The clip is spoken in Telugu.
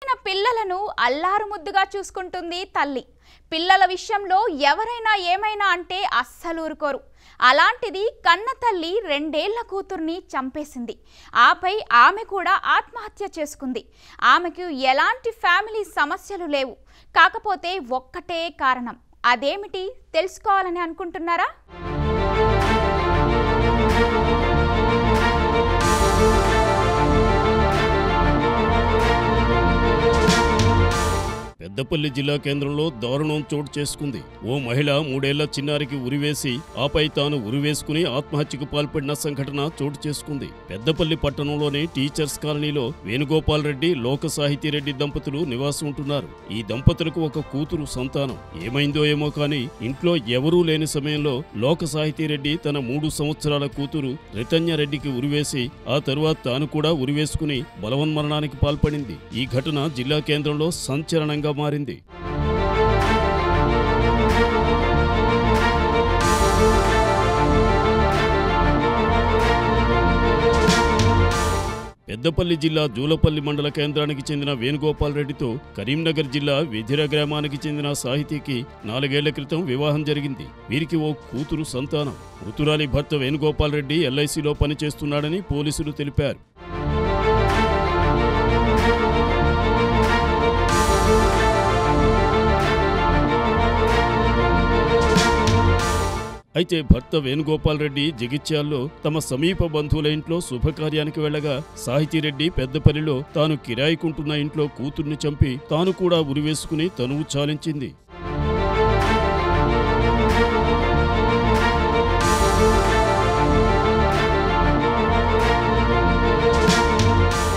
పుట్టిన పిల్లలను అల్లారు ముద్దుగా చూసుకుంటుంది తల్లి. పిల్లల విషయంలో ఎవరైనా ఏమైనా అంటే అస్సలు ఊరుకోరు. అలాంటిది కన్న తల్లి 2 ఏళ్ల కూతుర్ని చంపేసింది. ఆపై ఆమె కూడా ఆత్మహత్య చేసుకుంది. ఆమెకు ఎలాంటి ఫ్యామిలీ సమస్యలు లేవు. కాకపోతే ఒక్కటే కారణం. అదేమిటి తెలుసుకోవాలని అనుకుంటున్నారా? పెద్దపల్లి జిల్లా కేంద్రంలో దారుణం చోటు చేసుకుంది. ఓ మహిళ 3 ఏళ్ల చిన్నారికి ఉరివేసి ఆపై తాను ఉరివేసుకుని ఆత్మహత్యకు పాల్పడిన సంఘటన చోటు చేసుకుంది. పెద్దపల్లి పట్టణంలోని టీచర్స్ కాలనీలో వేణుగోపాల్ రెడ్డి, లోక సాహితీ రెడ్డి దంపతులు నివాసం ఉంటున్నారు. ఈ దంపతులకు ఒక కూతురు సంతానం. ఏమైందో ఏమో కానీ ఇంట్లో ఎవరూ లేని సమయంలో లోక సాహితీ రెడ్డి తన 3 సంవత్సరాల కూతురు రితన్య రెడ్డికి ఉరివేసి ఆ తరువాత తాను కూడా ఉరివేసుకుని బలవన్మరణానికి పాల్పడింది. ఈ ఘటన జిల్లా కేంద్రంలో సంచలనంగా మారింది. పెద్దపల్లి జిల్లా జూలపల్లి మండల కేంద్రానికి చెందిన వేణుగోపాల్ రెడ్డితో కరీంనగర్ జిల్లా విధిర గ్రామానికి చెందిన సాహితీకి 4 ఏళ్ల క్రితం వివాహం జరిగింది. వీరికి ఓ కూతురు సంతానం. మృతురాలి భర్త వేణుగోపాల్ రెడ్డి ఎల్ఐసిలో పనిచేస్తున్నాడని పోలీసులు తెలిపారు. అయితే భర్త వేణుగోపాల్ రెడ్డి జగిత్యాల్లో తమ సమీప బంధువుల ఇంట్లో శుభకార్యానికి వెళ్లగా సాహితీరెడ్డి పెద్దపల్లిలో తాను కిరాయికుంటున్న ఇంట్లో కూతుర్ని చంపి తాను కూడా ఉరివేసుకుని తనువు చాలించింది.